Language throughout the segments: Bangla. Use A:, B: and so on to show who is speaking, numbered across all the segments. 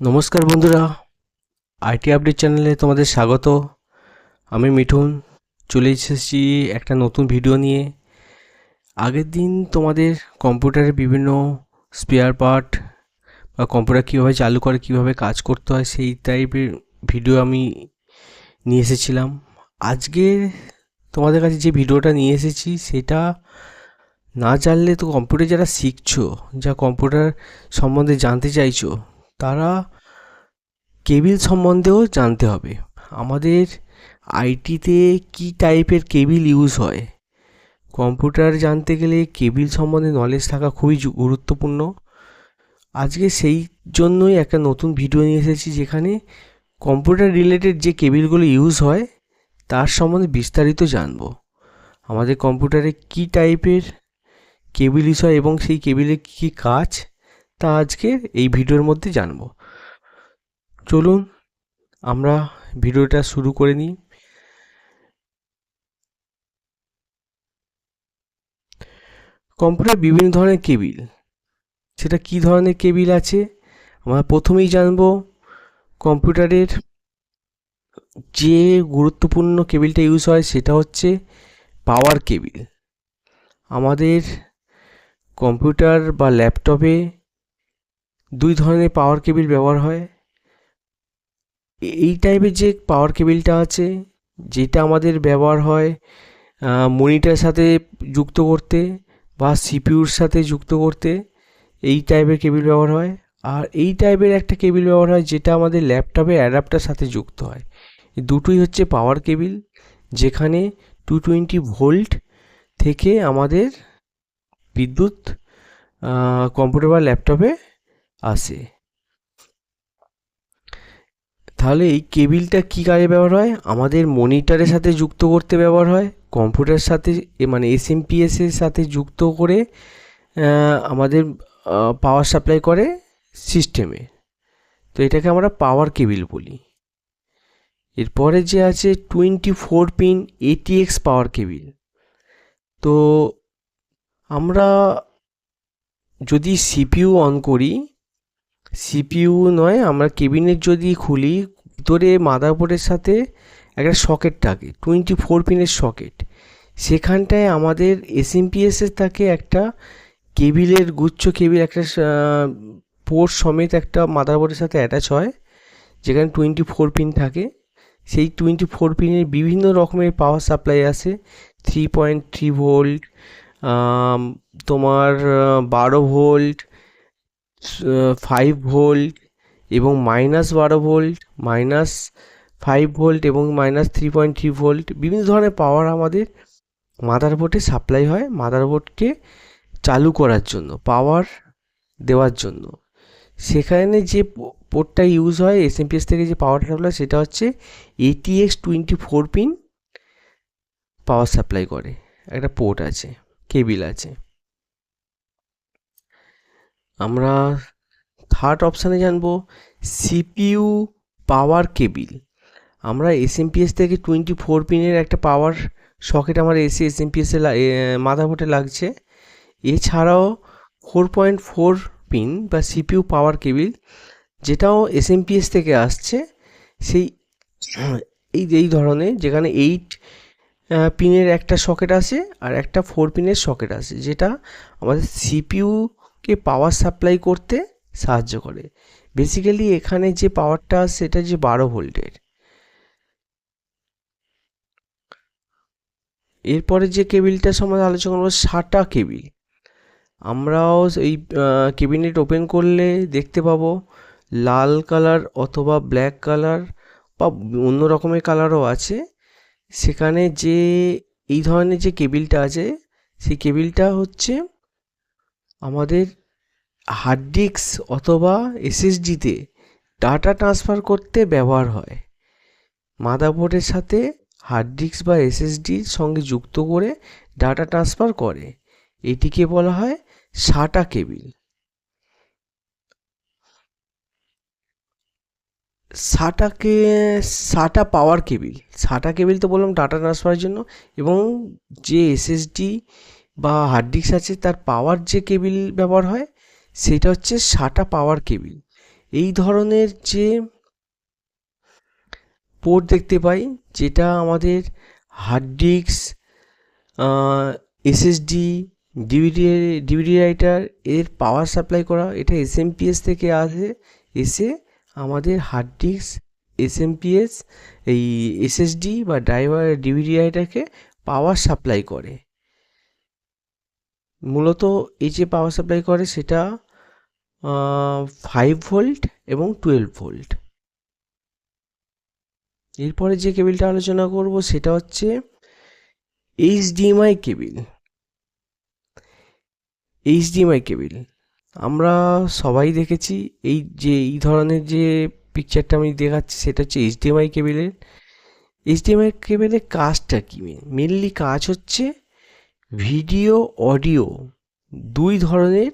A: নমস্কার বন্ধুরা, আইটি আপডেট চ্যানেলে তোমাদের স্বাগত। আমি মিঠুন চলে এসেছি একটা নতুন ভিডিও নিয়ে। আগের দিন তোমাদের কম্পিউটারের বিভিন্ন স্পেয়ার পার্ট বা কম্পিউটার কীভাবে চালু করে, কীভাবে কাজ করতে হয়, সেই টাইপের ভিডিও আমি নিয়ে এসেছিলাম। আজকে তোমাদের কাছে যে ভিডিওটা নিয়ে এসেছি সেটা না জানলে তো কম্পিউটার যারা শিখছো, যা কম্পিউটার সম্বন্ধে জানতে চাইছো, তারা কেবিল সম্বন্ধেও জানতে হবে। আমাদের আইটিতে কী টাইপের কেবিল ইউজ হয়, কম্পিউটার জানতে গেলে কেবিল সম্বন্ধে নলেজ থাকা খুবই গুরুত্বপূর্ণ। আজকে সেই জন্যই একটা নতুন ভিডিও নিয়ে এসেছি, যেখানে কম্পিউটার রিলেটেড যে কেবিলগুলো ইউজ হয় তার সম্বন্ধে বিস্তারিত জানবো। আমাদের কম্পিউটারে কী টাইপের কেবিল ইউজ হয় এবং সেই কেবিলের কী কাজ, তা আজকে এই ভিডিওর মধ্যে জানবো। চলুন আমরা ভিডিওটা শুরু করে নিই। কম্পিউটার বিভিন্ন ধরনের কেবিল, সেটা কী ধরনের কেবিল আছে আমরা প্রথমেই জানবো। কম্পিউটারের যে গুরুত্বপূর্ণ কেবিলটা ইউজ হয় সেটা হচ্ছে পাওয়ার কেবিল। আমাদের কম্পিউটার বা ল্যাপটপে দুই ধরনের পাওয়ার কেবিল ব্যবহার হয়। এই টাইপের যে পাওয়ার কেবিলটা আছে, যেটা আমাদের ব্যবহার হয় মনিটরের সাথে যুক্ত করতে বা সিপিইউর সাথে যুক্ত করতে, এই টাইপের কেবিল ব্যবহার হয়। আর এই টাইপের একটা কেবিল ব্যবহার হয় যেটা আমাদের ল্যাপটপের অ্যাডাপ্টার সাথে যুক্ত হয়। এই দুটোই হচ্ছে পাওয়ার কেবিল, যেখানে 220 ভোল্ট থেকে আমাদের বিদ্যুৎ কম্পিউটার বা ল্যাপটপে আসে। তাহলে এই কেবিলটা কী কাজে ব্যবহার হয়? আমাদের মনিটরের সাথে যুক্ত করতে ব্যবহার হয়, কম্পিউটারের সাথে মানে এসএমপিএসের সাথে যুক্ত করে আমাদের পাওয়ার সাপ্লাই করে সিস্টেমে। তো এটাকে আমরা পাওয়ার কেবিল বলি। এরপরে যে আছে 24 পিন এটিএক্স পাওয়ার কেবিল। তো আমরা যদি সিপিইউ অন করি, সিপিইউ নয়, আমরা কেবিনেট যদি খুলি, ভিতরে মাদারবোর্ডের সাথে একটা সকেট থাকে, 24 পিনের সকেট। সেখানটায় আমাদের এসএমপিএসের থাকে একটা কেবিলের গুচ্ছ কেবিল, একটা পোর্ট সমেত একটা মাদারবোর্ডের সাথে অ্যাটাচ হয়, যেখানে 24 পিন থাকে। সেই 24 পিনের বিভিন্ন রকমের পাওয়ার সাপ্লাই আছে। 3.3 ভোল্ট, তোমার 12 ভোল্ট, 5 ভোল্ট এবং -12 ভোল্ট, -5 ভোল্ট এবং -3.3 ভোল্ট। বিভিন্ন ধরনের পাওয়ার আমাদের মাদারবোর্ডে সাপ্লাই হয়, মাদারবোর্ডকে চালু করার জন্য, পাওয়ার দেওয়ার জন্য। সেখানে যে পোর্টটা ইউজ হয় এসএমপিএস থেকে, যে পাওয়ার সাপ্লাই, সেটা হচ্ছে এটিএক্স 24 পিন পাওয়ার সাপ্লাই করে একটা পোর্ট আছে, কেবিল আছে। আমরা থার্ড অপশানে জানবো সিপিইউ পাওয়ার কেবিল। আমরা এসএমপিএস থেকে 24 পিনের একটা পাওয়ার সকেট আমার এসএমপিএসে মাদারবোর্ডে লাগছে। এছাড়াও 4.4 পিন বা সিপিইউ পাওয়ার কেবিল, যেটাও এসএমপিএস থেকে আসছে, সেই এই ধরনের, যেখানে 8 পিনের একটা সকেট আছে আর একটা 4 পিনের সকেট আছে, যেটা আমাদের সিপিইউকে পাওয়ার সাপ্লাই করতে সাহায্য করে। বেসিক্যালি এখানে যে পাওয়ারটা আসছে সেটা যে 12 ভোল্টের। এরপরে যে কেবিলটা সম্বন্ধে আলোচনা করবো, সাটা কেবিল। আমরাও এই কেবিনেট ওপেন করলে দেখতে পাবো লাল কালার অথবা ব্ল্যাক কালার বা অন্য রকমের কালারও আছে। সেখানে যে এই ধরনের যে কেবিলটা আছে, সেই কেবিলটা হচ্ছে আমাদের হার্ড ডিস্ক অথবা এসএসডিতে ডাটা ট্রান্সফার করতে ব্যবহার হয়। মাদারবোর্ডের সাথে হার্ড ডিস্ক বা এসএসডির সঙ্গে যুক্ত করে ডাটা ট্রান্সফার করে। এটিকে বলা হয় সাটা কেবিল। সাটাকে সাটা পাওয়ার কেবিল, সাটা কেবিল তো বললাম ডাটা ট্রান্সফারের জন্য, এবং যে এসএসডি বা হার্ড ডিস্ক আছে তার পাওয়ার যে কেবিল ব্যবহার হয় সেটা হচ্ছে সাটা পাওয়ার কেবিল। এই ধরনের যে পোর্ট দেখতে পাই, যেটা আমাদের hard disk, SSD, DVD writer এর পাওয়ার সাপ্লাই করা, এটা এসএমপিএস থেকে আসে, এসে আমাদের হার্ড ডিস্ক, এসএমপিএস, এই এসএসডি বা ডিভিডি রাইটারকে পাওয়ার সাপ্লাই করে। মূলত এই যে পাওয়ার সাপ্লাই করে সেটা 5 ভোল্ট এবং 12 ভোল্ট। এরপরে যে কেবিলটা আলোচনা করব সেটা হচ্ছে এইচডিএমআই কেবিল। এইচডিএমআই কেবিল আমরা সবাই দেখেছি। এই ধরনের যে পিকচারটা আমি দেখাচ্ছি সেটা হচ্ছে এইচডিএমআই কেবিলের। এইচডিএমআই কেবিলের কাজটা কি? মেনলি কাজ হচ্ছে ভিডিও অডিও দুই ধরনের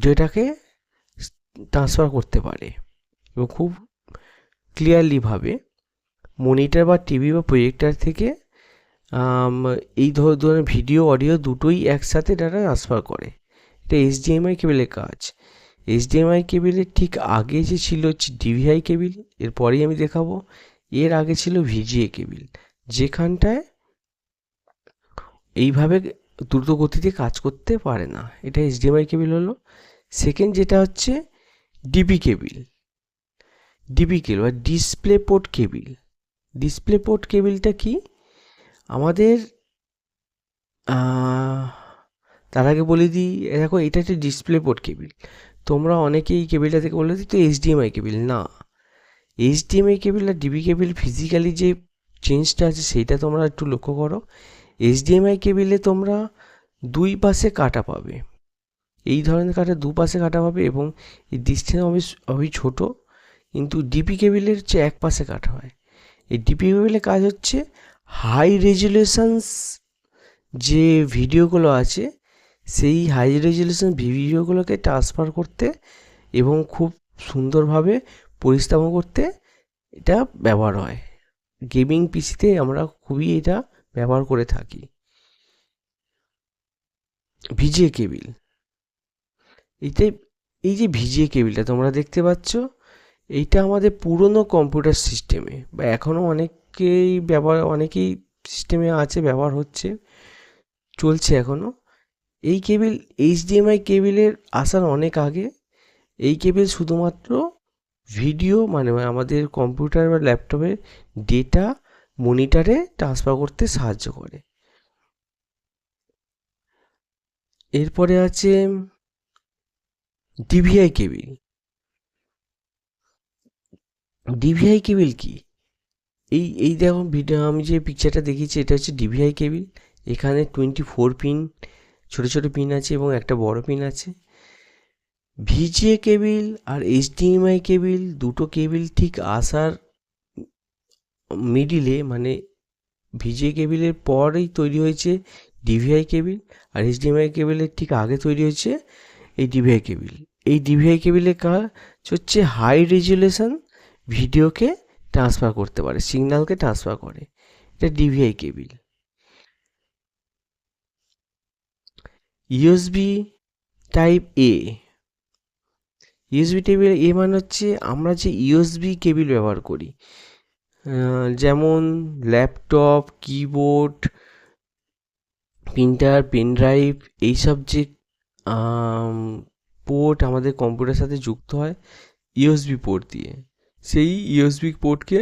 A: যেটাকে ট্রান্সফার করতে পারে এবং খুব ক্লিয়ারলিভাবে মনিটর বা টিভি বা প্রজেক্টর থেকে এই ধরনের ভিডিও অডিও দুটোই একসাথে ডাটা ট্রান্সফার করে। এটা এইচডিএমআই কেবিলের কাজ। এইচডিএমআই কেবিলের ঠিক আগে যে ছিল হচ্ছে ডিভিআই কেবিল, এরপরেই আমি দেখাবো। এর আগে ছিল ভিজিএ কেবিল, যেখানটায় এইভাবে দ্রুত গতিতে কাজ করতে পারে না। এটা এইচডিএমআই কেবিল হলো। সেকেন্ড যেটা হচ্ছে ডিপি কেবিল। ডিপি কেবিল বা display port cable. Display port কেবিলটা কি? আমাদের তার আগে বলে দিই, দেখো এটা হচ্ছে ডিসপ্লে পোর্ট কেবিল। তোমরা অনেকেই এই কেবিলটা থেকে বলে দিই তো এইচডিএমআই কেবিল। না, এইচডিএমআই কেবিল আর ডিবি কেবিল ফিজিক্যালি যে চেঞ্জটা আছে সেইটা তোমরা একটু লক্ষ্য করো। এইচডিএমআই কেবিলে তোমরা দুই পাশে কাটা পাবে, এই ধরনের কাটা দুপাশে কাটা পাবে এবং এই ডিস্টেন্স অবশ্যই ছোটো, কিন্তু ডিপি কেবিলের হচ্ছে এক পাশে কাটা হয়। এই ডিপি কেবিলের কাজ হচ্ছে হাই রেজুলেশনস যে ভিডিওগুলো আছে সেই হাই রেজুলেশন ভিডিওগুলোকে ট্রান্সফার করতে এবং খুব সুন্দরভাবে পরিস্থাপন করতে এটা ব্যবহার হয়। গেমিং পিসিতে আমরা খুবই এটা ব্যবহার করে থাকি। ভিজিএ কেবিল, এই যে ভিজিএ কেবিলটা তোমরা দেখতে পাচ্ছ, এইটা আমাদের পুরনো কম্পিউটার সিস্টেমে বা এখনও অনেকেই সিস্টেমে আছে, ব্যবহার হচ্ছে, চলছে এখনও। এই কেবিল এইচডিএমআই কেবিলের আসার অনেক আগে এই কেবিল শুধুমাত্র ভিডিও মানে আমাদের কম্পিউটার বা ল্যাপটপের ডেটা মনিটরে ট্রান্সফার করতে সাহায্য করে। এরপরে আছে ডিভিআই কেবিল। ডিভিআই কেবিল কি? এই দেখো ভিডিও আমি যে পিকচারটা দেখিয়েছি এটা হচ্ছে ডিভিআই কেবিল। এখানে 24 পিন ছোটো ছোটো পিন আছে এবং একটা বড় পিন আছে। ভিজিএ কেবিল আর এইচডিএমআই কেবিল দুটো কেবিল ঠিক আসার মিডিলে, মানে ভিজিএ কেবিলের পরেই তৈরি হয়েছে ডিভিআই কেবিল, আর এইচডিএমআই কেবিলের ঠিক আগে তৈরি হয়েছে এই ডিভিআই কেবিল। এই ডিভিআই কেবিলের কাজ হচ্ছে হাই রেজুলেশন ভিডিওকে ট্রান্সফার করতে পারে, সিগন্যালকে ট্রান্সফার করে। এটা DVI cable. USB type A. USB type A মানে হচ্ছে আমরা যে ইউএসবি কেবিল ব্যবহার করি, যেমন laptop, keyboard, printer, pen drive, এইসব যে পোর্ট আমাদের কম্পিউটারের সাথে যুক্ত হয় ইউএসবি পোর্ট দিয়ে, সেই ইউএসবি পোর্টকে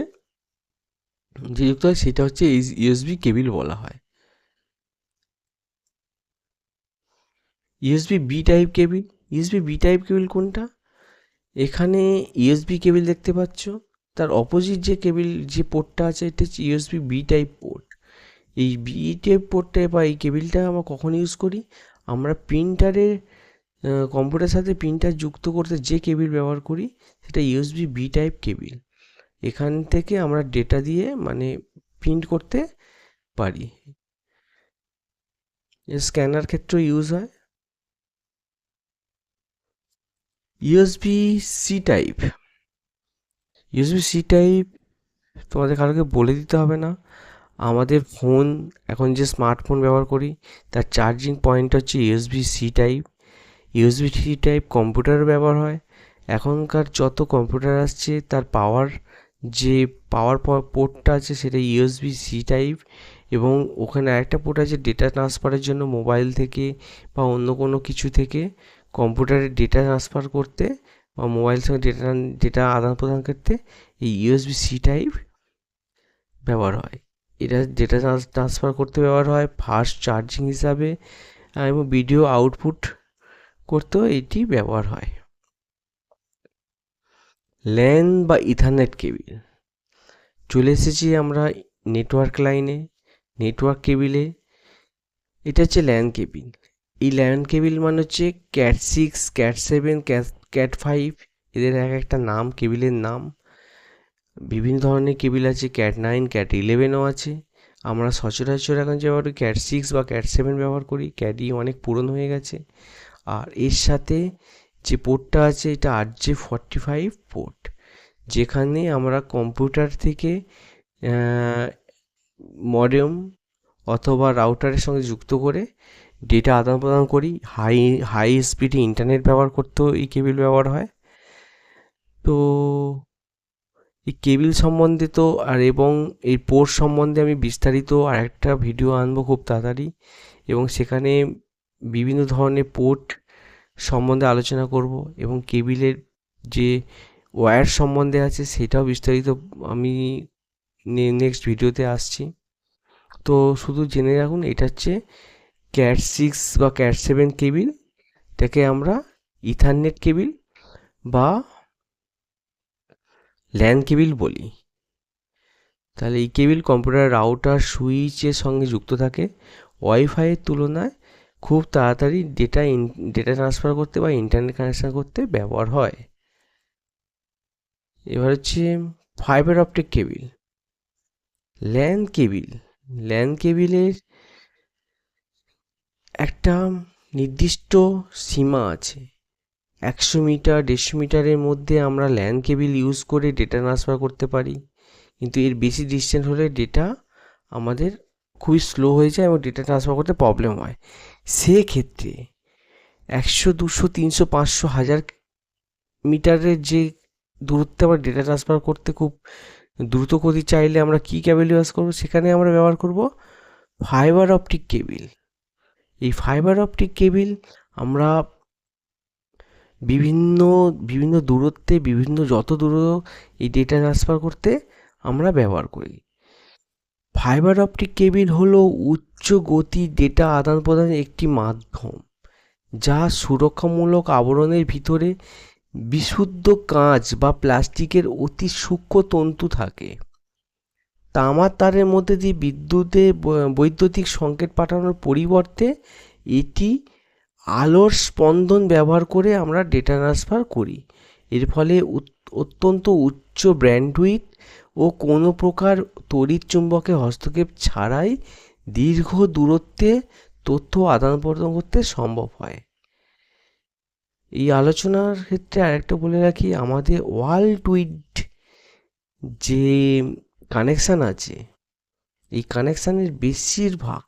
A: যে যুক্ত হয় সেটা হচ্ছে এই ইউএসবি কেবিল বলা হয়। USB B type cable. USB B type cable কোনটা? এখানে ইউএসবি কেবিল দেখতে পাচ্ছ, তার অপোজিট যে কেবিল যে পোর্টটা আছে এটা হচ্ছে ইউএসবি বি টাইপ পোর্ট। এই বি টাইপ পোর্টটা বা এই কেবিলটা আমরা কখন ইউজ করি? আমরা প্রিন্টারের কম্পিউটারের সাথে প্রিন্টার যুক্ত করতে যে কেবিল ব্যবহার করি সেটা ইউএসবি বি টাইপ কেবিল। এখান থেকে আমরা ডেটা দিয়ে মানে প্রিন্ট করতে পারি। স্ক্যানার ক্ষেত্রেও ইউজ হয়। USB C type. USB C type তোমাদের কারোকে বলে দিতে হবে না। আমাদের ফোন, এখন যে স্মার্টফোন ব্যবহার করি তার চার্জিং পয়েন্ট হচ্ছে USB C type. USB type computer ব্যবহার হয়। এখনকার যত কম্পিউটার আসছে তার যে পাওয়ার পোর্টটা আছে সেটা ইউএসবি-সি টাইপ, এবং ওখানে আরেকটা পোর্ট আছে ডেটা ট্রান্সফারের জন্য মোবাইল থেকে বা অন্য কোনো কিছু থেকে কম্পিউটারে ডেটা ট্রান্সফার করতে বা মোবাইল সঙ্গে ডেটা আদান প্রদান করতে এই ইউএসবি-সি টাইপ ব্যবহার হয়। এটা ডেটা ট্রান্সফার করতে ব্যবহার হয়, ফাস্ট চার্জিং হিসাবে এবং ভিডিও আউটপুট করতেও এটি ব্যবহার হয়। ল্যান বা ইথারনেট কেবিল, চলে এসেছি আমরা নেটওয়ার্ক লাইনে, নেটওয়ার্ক কেবিলে। এটা হচ্ছে ল্যান কেবিল। এই ল্যান কেবিল মানে হচ্ছে ক্যাট 6, ক্যাট 7, ক্যাট 5, এদের এক একটা নাম, কেবিলের নাম। বিভিন্ন ধরনের কেবিল আছে, ক্যাট 9, ক্যাট 11ও আছে। আমরা সচরাচর এখন যে ক্যাট 6 বা ক্যাট 7 ব্যবহার করি, ক্যাট অনেক পুরনো হয়ে গেছে। আর এর সাথে যে পোর্টটা আছে এটা RJ45 পোর্ট, যেখানে আমরা কম্পিউটার থেকে মডেম অথবা রাউটারের সঙ্গে যুক্ত করে ডেটা আদান প্রদান করি। হাই স্পিডে ইন্টারনেট ব্যবহার করতেও এই কেবিল ব্যবহার হয়। তো এই কেবিল সম্বন্ধে তো এবং এই পোর্ট সম্বন্ধে আমি বিস্তারিত আরেকটা ভিডিও আনবো খুব তাড়াতাড়ি, এবং সেখানে বিভিন্ন ধরনের পোর্ট সম্বন্ধে আলোচনা করব, এবং কেবিলের যে ওয়্যার সম্বন্ধে আছে সেটাও বিস্তারিত আমি নেক্সট ভিডিওতে আসছি। তো শুধু জেনে রাখুন এটা হচ্ছে ক্যাট 6 বা ক্যাট 7 কেবিল, এটাকে আমরা ইথারনেট কেবিল বা ল্যান কেবিল বলি। তাহলে এই কেবিল কম্পিউটার রাউটার সুইচের সঙ্গে যুক্ত থাকে। ওয়াইফাইয়ের তুলনায় খুব তাড়াতাড়ি ডেটা ট্রান্সফার করতে বা ইন্টারনেট কানেকশান করতে ব্যবহার হয়। এবার হচ্ছে ফাইবার অপটিক কেবিল। ল্যান কেবিলের একটা নির্দিষ্ট সীমা আছে। 100 মিটার 150 মিটারের মধ্যে আমরা ল্যান কেবিল ইউজ করে ডেটা ট্রান্সফার করতে পারি, কিন্তু এর বেশি ডিস্টেন্স হলে ডেটা আমাদের খুবই স্লো হয়ে যায় এবং ডেটা ট্রান্সফার করতে প্রবলেম হয়। সেক্ষেত্রে 100, 200, 300, 500, 1000 মিটারের যে দূরত্বে আমরা ডেটা ট্রান্সফার করতে খুব দ্রুত গতি চাইলে আমরা কী কেবিল ইউজ করবো? সেখানে আমরা ব্যবহার করব ফাইবার অপটিক কেবিল। এই ফাইবার অপটিক কেবিল আমরা বিভিন্ন দূরত্বে যত দূর এই ডেটা ট্রান্সফার করতে আমরা ব্যবহার করি। ফাইবার অপটিক কেবিল হলো উচ্চ গতি ডেটা আদান প্রদানের একটি মাধ্যম, যা সুরক্ষামূলক আবরণের ভিতরে বিশুদ্ধ কাঁচ বা প্লাস্টিকের অতি সূক্ষ্ম তন্তু থাকে। তামার তারের মধ্যে দিয়ে বৈদ্যুতিক সংকেত পাঠানোর পরিবর্তে এটি আলোর স্পন্দন ব্যবহার করে আমরা ডেটা ট্রান্সফার করি। এর ফলে অত্যন্ত উচ্চ ব্যান্ডউইথ ও কোনো প্রকার তড়িৎ চুম্বকের হস্তক্ষেপ ছাড়াই দীর্ঘ দূরত্বে তথ্য আদান প্রদান করতে সম্ভব হয়। এই আলোচনার ক্ষেত্রে আরেকটা বলে রাখি, আমাদের ওয়ার্ল্ড উইড যে কানেকশান আছে, এই কানেকশানের বেশিরভাগ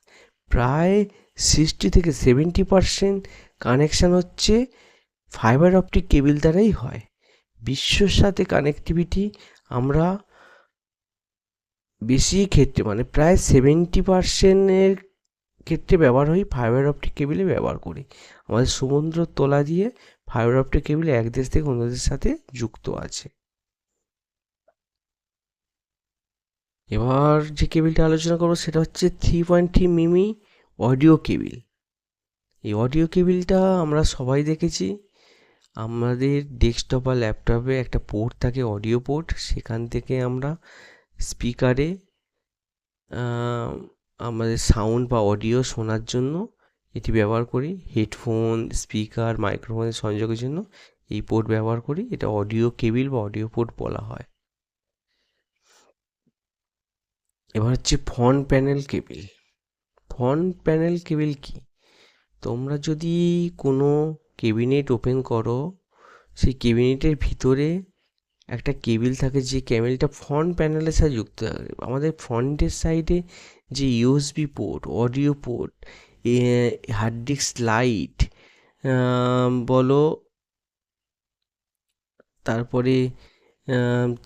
A: প্রায় 60 থেকে 70% কানেকশান হচ্ছে ফাইবার অপটিক কেবিল দ্বারাই হয়। বিশ্বর সাথে কানেক্টিভিটি আমরা বেশি ক্ষেত্রে মানে প্রায় 70%-এর ক্ষেত্রে ব্যবহার হয় ফাইবার অপটিক কেবিলে ব্যবহার করি। আমাদের সমুদ্র তলা দিয়ে ফাইবার অপটিক কেবিল এক দেশ থেকে অন্য দেশের সাথে যুক্ত আছে। এবার যে কেবিলটা আলোচনা করবো সেটা হচ্ছে 3.3 মিমি অডিও কেবিল। এই অডিও কেবিলটা আমরা সবাই দেখেছি, আমাদের ডেস্কটপ বা ল্যাপটপে একটা পোর্ট থাকে, অডিও পোর্ট, সেখান থেকে আমরা স্পিকারে আমাদের সাউন্ড বা অডিও শোনার জন্য এটি ব্যবহার করি। হেডফোন, স্পিকার, মাইক্রোফোনের সংযোগের জন্য এই পোর্ট ব্যবহার করি। এটা অডিও কেবিল বা অডিও পোর্ট বলা হয়। এবার হচ্ছে front panel cable. Front panel cable কি? তোমরা যদি কোনো ক্যাবিনেট ওপেন করো, সেই ক্যাবিনেটের ভিতরে একটা কেবিল থাকে, যে কেবিলটা ফ্রন্ট প্যানেলের সাথে যুক্ত থাকে। আমাদের ফ্রন্টের সাইডে যে USB port, audio port, hard disk light, বলো, তারপরে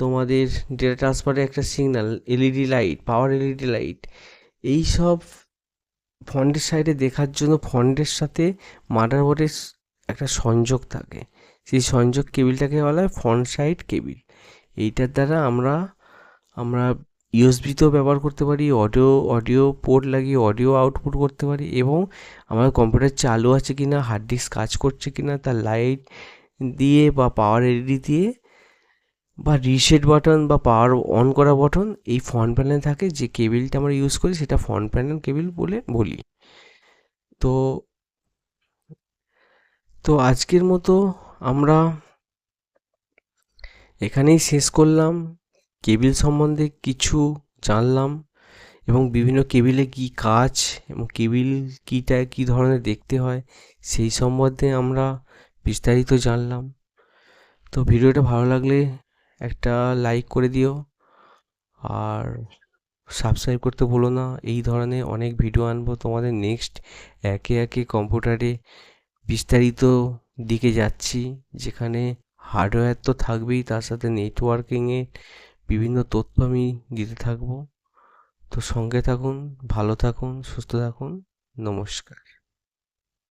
A: তোমাদের ডেটা ট্রান্সফারে একটা signal, LED light, power LED light, এই সব ফন্টের সাইডে দেখার জন্য ফন্টের সাথে মাদারবোর্ডের একটা সংযোগ থাকে। সেই সংযোগ কেবিলটাকে বলা হয় ফ্রন্ট সাইড কেবিল। এইটার দ্বারা আমরা ইউএসবিতেও ব্যবহার করতে পারি, অডিও পোর্ট লাগিয়ে অডিও আউটপুট করতে পারি, এবং আমার কম্পিউটার চালু আছে কি না, হার্ড ডিস্ক কাজ করছে কি না, তার লাইট দিয়ে বা পাওয়ার এলইডি দিয়ে বা রিসেট বাটন বা পাওয়ার অন করা বাটন এই ফ্রন্ট প্যানেলে থাকে। যে কেবিলটা আমরা ইউজ করি সেটা ফ্রন্ট প্যানেল কেবিল বলে বলি। তো তো আজকের মতো আমরা এখানেই শেষ করলাম। কেবিল সম্বন্ধে কিছু জানলাম, এবং বিভিন্ন কেবিলে কী কাজ এবং কেবিল কী ধরনের দেখতে হয় সেই সম্বন্ধে আমরা বিস্তারিত জানলাম। তো ভিডিওটা ভালো লাগলে একটা লাইক করে দিও, আর সাবস্ক্রাইব করতে ভুলো না। এই ধরনের অনেক ভিডিও আনবো তোমাদের নেক্সট। একে একে কম্পিউটারে বিস্তারিত দিকে যাচ্ছি, যেখানে হার্ডওয়্যার তো থাকবেই, তার সাথে নেটওয়ার্কিংয়ে বিভিন্ন তথ্য আমি দিতে থাকবো। তো সঙ্গে থাকুন, ভালো থাকুন, সুস্থ থাকুন। নমস্কার।